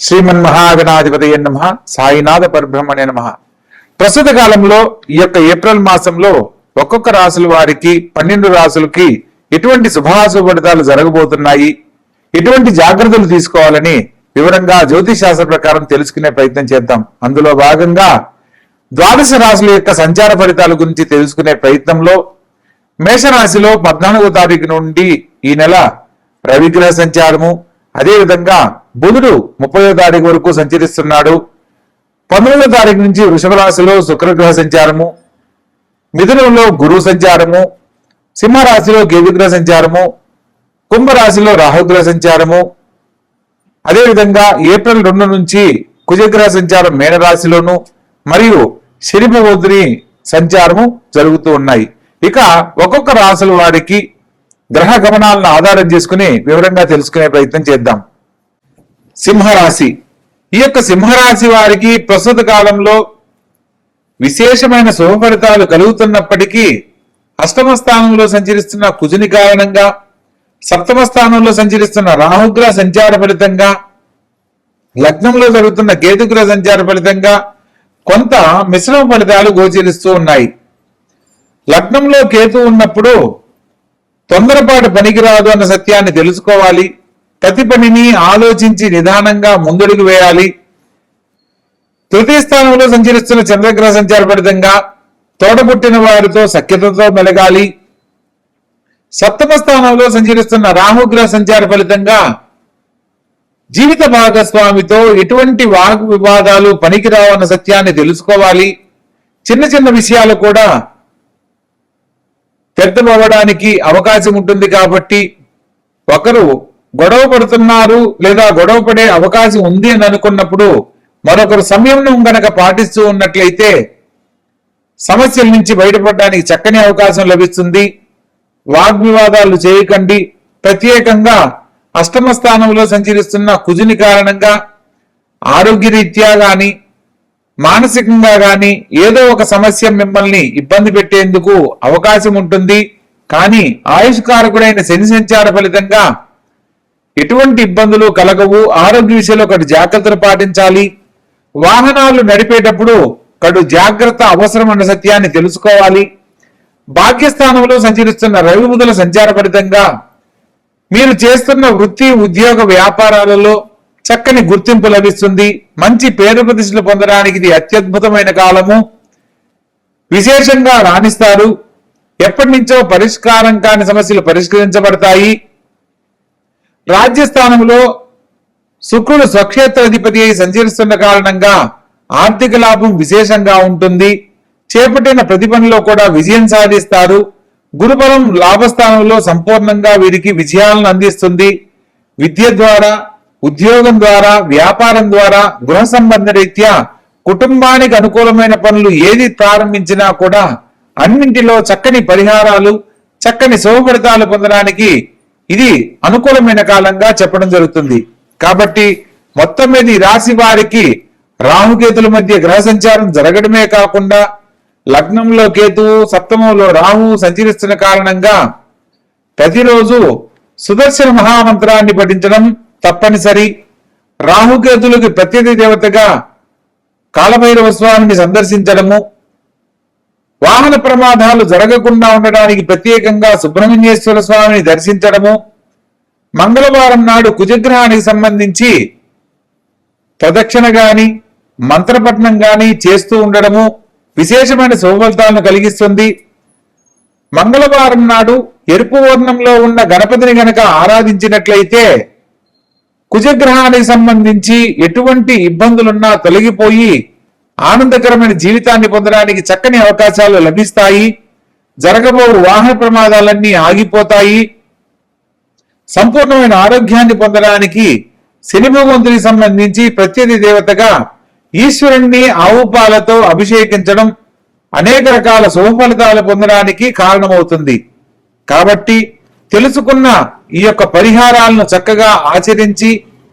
శ్రీమన్మహాగణాధిపతయ నమః. సాయినాథ పరబ్రహ్మణే నమః. ప్రస్తుత కాలంలో ఈ యొక్క ఏప్రిల్ మాసంలో ఒక్కొక్క రాశుల వారికి 12 రాశులకి ఎటువంటి శుభాశుభ ఫలితాలు జరగబోతున్నాయి, ఎటువంటి జాగ్రత్తలు తీసుకోవాలని వివరంగా జ్యోతిష్ శాస్త్ర ప్రకారం తెలుసుకునే ప్రయత్నం చేద్దాం. అందులో భాగంగా ద్వాదశ రాశుల యొక్క సంచార ఫలితాల గురించి తెలుసుకునే ప్రయత్నంలో మేషరాశిలో 14వ తారీఖు నుండి ఈ నెల రవిగ్రహ సంచారము, అదేవిధంగా బుధుడు 30వ తారీఖు వరకు సంచరిస్తున్నాడు. 19వ తారీఖు నుంచి వృషభ రాశిలో శుక్రగ్రహ సంచారము, మిథునంలో గురు సంచారము, సింహరాశిలో కేతుగ్రహ సంచారము, కుంభరాశిలో రాహుగ్రహ సంచారము, అదేవిధంగా ఏప్రిల్ 2 నుంచి కుజగ్రహ సంచారం మీనరాశిలోను మరియు శని భగవంతుని సంచారము జరుగుతూ ఉన్నాయి. ఇక ఒక్కొక్క రాశుల వారికి గ్రహ గమనాలను ఆధారం చేసుకుని వివరంగా తెలుసుకునే ప్రయత్నం చేద్దాం. సింహరాశి. ఈ యొక్క సింహరాశి వారికి ప్రస్తుత కాలంలో విశేషమైన శుభ ఫలితాలు కలుగుతున్నప్పటికీ అష్టమ స్థానంలో సంచరిస్తున్న కుజుని కారణంగా, సప్తమ స్థానంలో సంచరిస్తున్న రాహుగ్రహ సంచార ఫలితంగా, లగ్నంలో జరుగుతున్న కేతుగ్రహ సంచార ఫలితంగా కొంత మిశ్రమ ఫలితాలు గోచరిస్తూ ఉన్నాయి. లగ్నంలో కేతు ఉన్నప్పుడు తొందరపాటు పనికిరాదు అన్న సత్యాన్ని తెలుసుకోవాలి. ప్రతి పనిని ఆలోచించి నిదానంగా ముందడుగు వేయాలి. తృతీయ స్థానంలో సంచరిస్తున్న చంద్రగ్రహ సంచార ఫలితంగా తోడబుట్టిన వారితో సఖ్యతతో మెలగాలి. సప్తమ స్థానంలో సంచరిస్తున్న రాహుగ్రహ సంచార ఫలితంగా జీవిత భాగస్వామితో ఎటువంటి వాగ్ వివాదాలు పనికిరావన్న సత్యాన్ని తెలుసుకోవాలి. చిన్న చిన్న విషయాలు కూడా పెద్దవడానికి అవకాశం ఉంటుంది కాబట్టి ఒకరు గొడవ పడుతున్నారు లేదా గొడవ పడే అవకాశం ఉంది అని అనుకున్నప్పుడు మరొకరు సంయమనం గనక పాటిస్తూ ఉన్నట్లయితే సమస్యల నుంచి బయటపడడానికి చక్కని అవకాశం లభిస్తుంది. వాగ్వివాదాలు చేయకండి. ప్రత్యేకంగా అష్టమ స్థానంలో సంచరిస్తున్న కుజుని కారణంగా ఆరోగ్యరీత్యా గాని మానసికంగా గాని ఏదో ఒక సమస్య మిమ్మల్ని ఇబ్బంది పెట్టేందుకు అవకాశం ఉంటుంది. కానీ ఆయుష్కారకుడైన శని సంచార ఫలితంగా ఎటువంటి ఇబ్బందులు కలగవు. ఆరోగ్య విషయంలో కడు జాగ్రత్తలు పాటించాలి. వాహనాలు నడిపేటప్పుడు కడు జాగ్రత్త అవసరం అన్న సత్యాన్ని తెలుసుకోవాలి. భాగ్యస్థానంలో సంచరిస్తున్న రవి బుధుల సంచార ఫలితంగా మీరు చేస్తున్న వృత్తి, ఉద్యోగ, వ్యాపారాలలో చక్కని గుర్తింపు లభిస్తుంది. మంచి పేరు ప్రతిష్టలు పొందడానికి ఇది అత్యద్భుతమైన కాలము. విశేషంగా రాణిస్తారు. ఎప్పటి నుంచో పరిష్కారం కాని సమస్యలు పరిష్కరించబడతాయి. రాజ్యస్థానంలో శుక్రుడు స్వక్షేత్రాధిపతి అయి సంచరిస్తున్న కారణంగా ఆర్థిక లాభం విశేషంగా ఉంటుంది. చేపట్టిన ప్రతి పనిలో కూడా విజయం సాధిస్తారు. గురుబలం లాభస్థానంలో సంపూర్ణంగా వీరికి విజయాలను అందిస్తుంది. విద్య ద్వారా, ఉద్యోగం ద్వారా, వ్యాపారం ద్వారా, గృహ సంబంధ రీత్యా కుటుంబానికి అనుకూలమైన పనులు ఏది ప్రారంభించినా కూడా అన్నింటిలో చక్కని పరిహారాలు, చక్కని శుభ ఫలితాలు పొందడానికి ఇది అనుకూలమైన కాలంగా చెప్పడం జరుగుతుంది. కాబట్టి మొత్తం మీద ఈ రాశి వారికి రాహుకేతుల మధ్య గ్రహ సంచారం జరగడమే కాకుండా లగ్నంలో కేతువు, సప్తమంలో రాహు సంచరిస్తున్న కారణంగా ప్రతిరోజు సుదర్శన మహామంత్రాన్ని పఠించడం తప్పనిసరి. రాహుకేతులకు ప్రత్యేక దేవతగా కాలభైరవ స్వామిని సందర్శించడము, వాహన ప్రమాదాలు జరగకుండా ఉండడానికి ప్రత్యేకంగా సుబ్రహ్మణ్యేశ్వర స్వామిని దర్శించడము, మంగళవారం నాడు కుజగ్రహానికి సంబంధించి ప్రదక్షిణ గాని మంత్రపఠనం గాని చేస్తూ ఉండడము విశేషమైన శుభఫలితాలను కలిగిస్తుంది. మంగళవారం నాడు ఎరుపు వర్ణంలో ఉన్న గణపతిని గనక ఆరాధించినట్లయితే కుజగ్రహానికి సంబంధించి ఎటువంటి ఇబ్బందులున్నా తొలగిపోయి ఆనందకరమైన జీవితాన్ని పొందడానికి చక్కని అవకాశాలు లభిస్తాయి. జరగబో వాహన ప్రమాదాలన్నీ ఆగిపోతాయి. సంపూర్ణమైన ఆరోగ్యాన్ని పొందడానికి శని భగవంతునికి సంబంధించి ప్రత్యేక దేవతగా ఈశ్వరుణ్ణి ఆవు పాలతో అభిషేకించడం అనేక రకాల శుభ ఫలితాలు పొందడానికి కారణమవుతుంది. కాబట్టి తెలుసుకున్న ఈ యొక్క పరిహారాలను చక్కగా ఆచరించి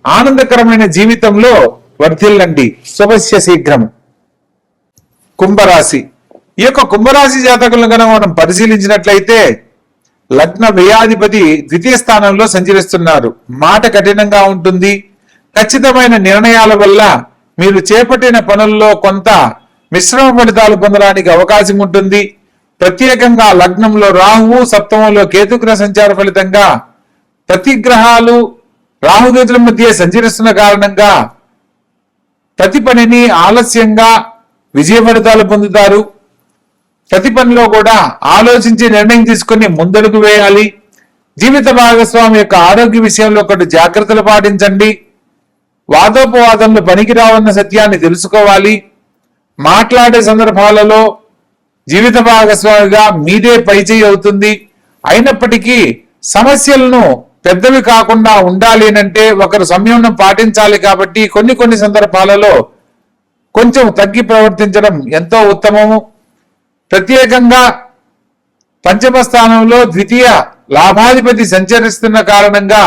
ఆనందకరమైన జీవితంలో వర్ధిల్లండి. శుభస్య శీఘ్రం. కుంభరాశి. ఈ యొక్క కుంభరాశి జాతకులను కనుక మనం పరిశీలించినట్లయితే లగ్న వ్యయాధిపతి 2వ స్థానంలో సంచరిస్తున్నారు. మాట కఠినంగా ఉంటుంది. ఖచ్చితమైన నిర్ణయాల వల్ల మీరు చేపట్టిన పనుల్లో కొంత మిశ్రమ ఫలితాలు పొందడానికి అవకాశం ఉంటుంది. ప్రత్యేకంగా లగ్నంలో రాహువు, సప్తమంలో కేతుగ్రహ సంచార ఫలితంగా ప్రతి గ్రహాలు రాహుకేతుల మధ్య సంచరిస్తున్న కారణంగా ప్రతి పనిని ఆలస్యంగా విజయ ఫలితాలు పొందుతారు. ప్రతి పనిలో కూడా ఆలోచించి నిర్ణయం తీసుకుని ముందడుగు వేయాలి. జీవిత భాగస్వామి యొక్క ఆరోగ్య విషయంలో ఒకటి జాగ్రత్తలు పాటించండి. వాదోపవాదంలో పనికిరావన్న సత్యాన్ని తెలుసుకోవాలి. మాట్లాడే సందర్భాలలో జీవిత భాగస్వామిగా మీదే పైచేయి అవుతుంది. అయినప్పటికీ సమస్యలను పెద్దవి కాకుండా ఉండాలి అంటే ఒకరు సంయమనం పాటించాలి. కాబట్టి కొన్ని సందర్భాలలో కొంచెం తగ్గి ప్రవర్తించడం ఎంతో ఉత్తమము. ప్రత్యేకంగా పంచమ స్థానంలో ద్వితీయ లాభాధిపతి సంచరిస్తున్న కారణంగా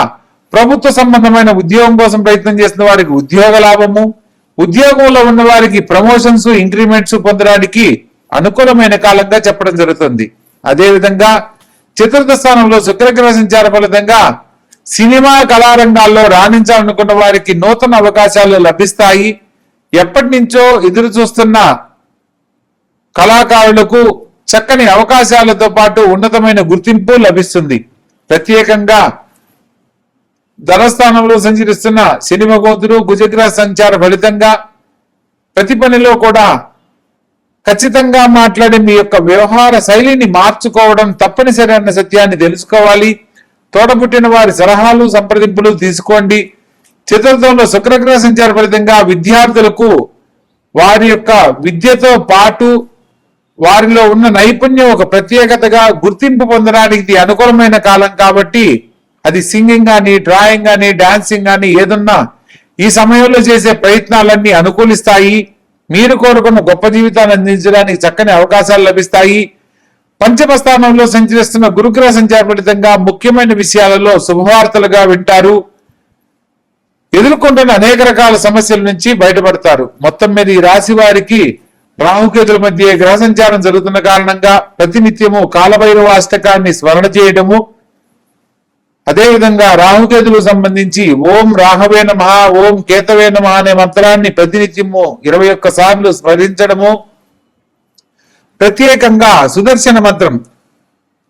ప్రభుత్వ సంబంధమైన ఉద్యోగం కోసం ప్రయత్నం చేస్తున్న వారికి ఉద్యోగ లాభము, ఉద్యోగంలో ఉన్న వారికి ప్రమోషన్స్, ఇంక్రిమెంట్స్ పొందడానికి అనుకూలమైన కాలంగా చెప్పడం జరుగుతుంది. అదేవిధంగా చతుర్థ స్థానంలో శుక్రగ్రహ సంచార ఫలితంగా సినిమా కళారంగాల్లో రాణించాలనుకున్న వారికి నూతన అవకాశాలు లభిస్తాయి. ఎప్పటి నుంచో ఎదురు చూస్తున్న కళాకారులకు చక్కని అవకాశాలతో పాటు ఉన్నతమైన గుర్తింపు లభిస్తుంది. ప్రత్యేకంగా ధనస్థానంలో సంచరిస్తున్న శని భగవంతుడు కుజగ్రహ సంచార ఫలితంగా ప్రతి పనిలో కూడా ఖచ్చితంగా మాట్లాడి మీ యొక్క వ్యవహార శైలిని మార్చుకోవడం తప్పనిసరి అన్న సత్యాన్ని తెలుసుకోవాలి. తోడబుట్టిన వారి సలహాలు, సంప్రదింపులు తీసుకోండి. చతుర్థంలో శుక్రగ్రహ సంచార ఫలితంగా విద్యార్థులకు వారి యొక్క విద్యతో పాటు వారిలో ఉన్న నైపుణ్యం ఒక ప్రత్యేకతగా గుర్తింపు పొందడానికి అనుకూలమైన కాలం కాబట్టి అది సింగింగ్ కానీ, డ్రాయింగ్ కానీ, డాన్సింగ్ కానీ ఏదన్నా ఈ సమయంలో చేసే ప్రయత్నాలన్నీ అనుకూలిస్తాయి. మీరు కోరుకున్న గొప్ప జీవితాన్ని అందించడానికి చక్కని అవకాశాలు లభిస్తాయి. పంచమ స్థానంలో సంచరిస్తున్న గురుగ్రహ సంచార ఫలితంగా ముఖ్యమైన విషయాలలో శుభవార్తలుగా వింటారు. ఎదుర్కొంటున్న అనేక రకాల సమస్యల నుంచి బయటపడతారు. మొత్తం మీద ఈ రాశి వారికి రాహుకేతుల మధ్య గ్రహ సంచారం జరుగుతున్న కారణంగా ప్రతినిత్యము కాలభైరవ అష్టకాన్ని స్మరణ చేయడము, అదేవిధంగా రాహుకేతులకు సంబంధించి ఓం రాహవే నమః, ఓం కేతవే నమః అనే మంత్రాన్ని ప్రతినిత్యము 21 సార్లు స్మరించడము, ప్రత్యేకంగా సుదర్శన మంత్రం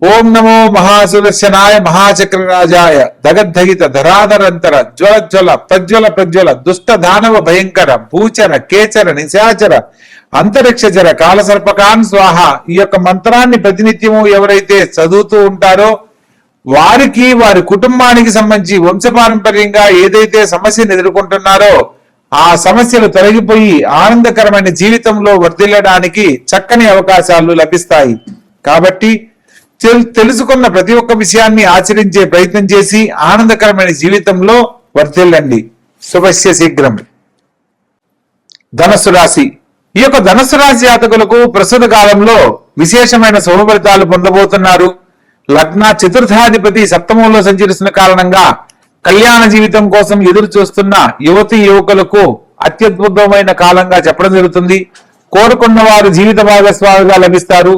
ఓం నమో మహాసుదర్శనాయ మహాచక్రరాజాయ దగద్ధగిత ధరాధరంతర జ్వల ప్రజ్వల దుష్ట దానవ భయంకర భూచర కేచర నిశాచర అంతరిక్షచర కాలసర్పకాన్ స్వాహ. ఈ యొక్క మంత్రాన్ని ప్రతినిత్యము ఎవరైతే చదువుతూ ఉంటారో వారికి, వారి కుటుంబానికి సంబంధించి వంశపారంపర్యంగా ఏదైతే సమస్యను ఎదుర్కొంటున్నారో ఆ సమస్యలు తొలగిపోయి ఆనందకరమైన జీవితంలో వర్ధిల్లడానికి చక్కని అవకాశాలు లభిస్తాయి. కాబట్టి తెలుసుకున్న ప్రతి ఒక్క విషయాన్ని ఆచరించే ప్రయత్నం చేసి ఆనందకరమైన జీవితంలో వర్ధిల్లండి. శుభస్య శీఘ్రం. ధనస్సు రాశి. ఈ యొక్క ధనస్సు రాశి జాతకులకు ప్రస్తుత కాలంలో విశేషమైన శుభ ఫలితాలు పొందబోతున్నారు. లగ్న చతుర్థాధిపతి సప్తమంలో సంచరిస్తున్న కారణంగా కళ్యాణ జీవితం కోసం ఎదురు చూస్తున్న యువతి యువకులకు అత్యద్భుతమైన కాలంగా చెప్పడం జరుగుతుంది. కోరుకున్న వారు జీవిత భాగస్వామిగా లభిస్తారు.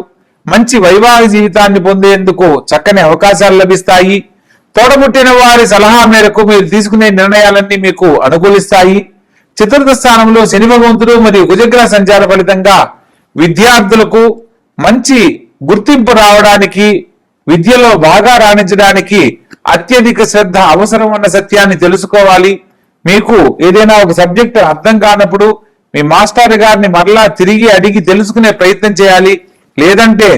మంచి వైవాహిక జీవితాన్ని పొందేందుకు చక్కని అవకాశాలు లభిస్తాయి. తోడబుట్టిన వారి సలహా మేరకు మీరు తీసుకునే నిర్ణయాలన్నీ మీకు అనుకూలిస్తాయి. చతుర్థ స్థానంలో శని భగవంతుడు మరియు కుజగ్రహ సంచార ఫలితంగా విద్యార్థులకు మంచి గుర్తింపు రావడానికి, విద్యలో బాగా రాణించడానికి అత్యధిక శ్రద్ధ అవసరం అన్న సత్యాన్ని తెలుసుకోవాలి. మీకు ఏదైనా ఒక సబ్జెక్ట్ అర్థం కానప్పుడు మీ మాస్టర్ గారిని మరలా తిరిగి అడిగి తెలుసుకునే ప్రయత్నం చేయాలి. లేదంటే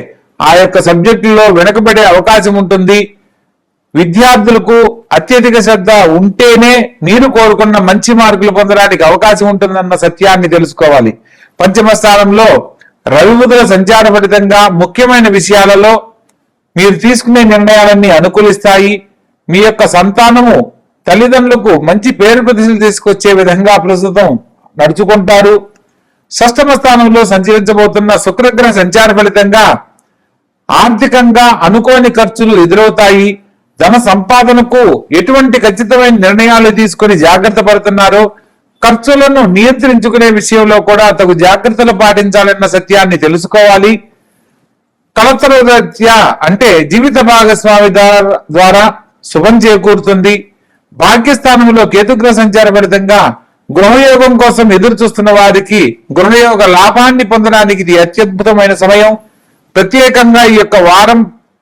ఆ యొక్క సబ్జెక్టులో వెనకబడే అవకాశం ఉంటుంది. విద్యార్థులకు అత్యధిక శ్రద్ధ ఉంటేనే మీరు కోరుకున్న మంచి మార్కులు పొందడానికి అవకాశం ఉంటుందన్న సత్యాన్ని తెలుసుకోవాలి. పంచమ స్థానంలో రవి బుధుల సంచార ఫలితంగా ముఖ్యమైన విషయాలలో మీరు తీసుకునే నిర్ణయాలన్నీ అనుకూలిస్తాయి. మీ యొక్క సంతానము తల్లిదండ్రులకు మంచి పేరు ప్రతిష్టలు తీసుకొచ్చే విధంగా ప్రస్తుతం నడుచుకుంటారు. షష్టమ స్థానంలో సంచరించబోతున్న శుక్రగ్రహ సంచార ఫలితంగా ఆర్థికంగా అనుకోని ఖర్చులు ఎదురవుతాయి. ధన సంపాదనకు ఎటువంటి ఖచ్చితమైన నిర్ణయాలు తీసుకుని జాగ్రత్త పడుతున్నారో ఖర్చులను నియంత్రించుకునే విషయంలో కూడా తగు జాగ్రత్తలు పాటించాలన్న సత్యాన్ని తెలుసుకోవాలి. కలత్రరీత్యా అంటే జీవిత భాగస్వామి ద్వారా శుభం చేకూరుతుంది. భాగ్యస్థానంలో కేతుగ్రహ సంచార ఫలితంగా గృహయోగం కోసం ఎదురు చూస్తున్న వారికి గృహయోగ లాభాన్ని పొందడానికి ఇది అత్యద్భుతమైన సమయం. ప్రత్యేకంగా ఈ యొక్క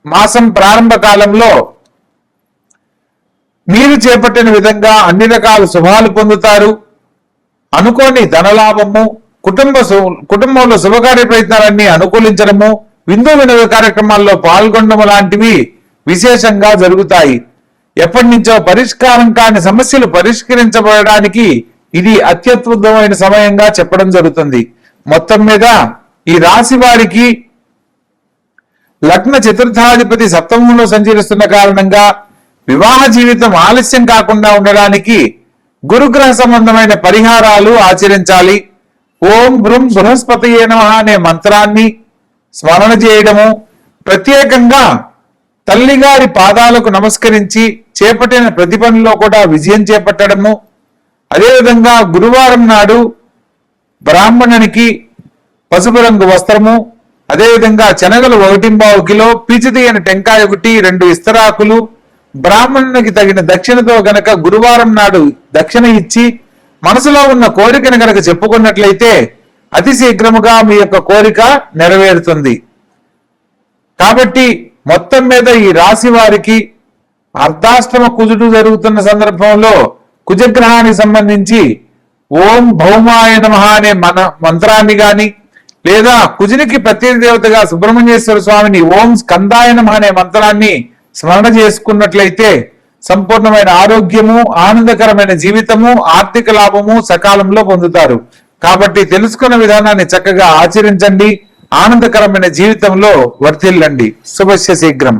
మాసం ప్రారంభ కాలంలో మీరు చేపట్టిన విధంగా అన్ని రకాల శుభాలు పొందుతారు. అనుకోని ధనలాభము, కుటుంబంలో శుభకార్య ప్రయత్నాలన్నీ అనుకూలించడము, విందు వినోద కార్యక్రమాల్లో పాల్గొనడం లాంటివి విశేషంగా జరుగుతాయి. ఎప్పటి నుంచో పరిష్కారం కాని సమస్యలు పరిష్కరించబడడానికి ఇది అత్యద్భుతమైన సమయంగా చెప్పడం జరుగుతుంది. మొత్తం మీద ఈ రాశి వారికి లగ్న చతుర్థాధిపతి సప్తమంలో సంచరిస్తున్న కారణంగా వివాహ జీవితం ఆలస్యం కాకుండా ఉండడానికి గురుగ్రహ సంబంధమైన పరిహారాలు ఆచరించాలి. ఓం బృం బృహస్పతయే నమః అనే మంత్రాన్ని స్మరణ చేయడము, ప్రత్యేకంగా తల్లిగారి పాదాలకు నమస్కరించి చేపట్టిన ప్రతి పనిలో కూడా విజయం చేపట్టడము, అదేవిధంగా గురువారం నాడు బ్రాహ్మణునికి పసుపు రంగు వస్త్రము, అదేవిధంగా శనగలు 1.25 కిలో, పీచితీయని టెంకాయ 1, 2 ఇస్తరాకులు, బ్రాహ్మణునికి తగిన దక్షిణతో గనక గురువారం నాడు దక్షిణ ఇచ్చి మనసులో ఉన్న కోరికను గనక చెప్పుకున్నట్లయితే అతి శీఘ్రముగా మీ యొక్క కోరిక నెరవేరుతుంది. కాబట్టి మొత్తం మీద ఈ రాశి వారికి అర్ధాష్టమ కుజుడు జరుగుతున్న సందర్భంలో కుజగ్రహానికి సంబంధించి ఓం భౌమాయ నమః అనే మంత్రాన్ని గాని, లేదా కుజునికి ప్రత్యేక దేవతగా సుబ్రహ్మణ్యేశ్వర స్వామిని ఓం స్కందాయ నమః అనే మంత్రాన్ని స్మరణ చేసుకున్నట్లయితే సంపూర్ణమైన ఆరోగ్యము, ఆనందకరమైన జీవితము, ఆర్థిక లాభము సకాలంలో పొందుతారు. కాబట్టి తెలుసుకున్న విధానాన్ని చక్కగా ఆచరించండి. ఆనందకరమైన జీవితంలో వర్ధిల్లండి. శుభస్య శీఘ్రం.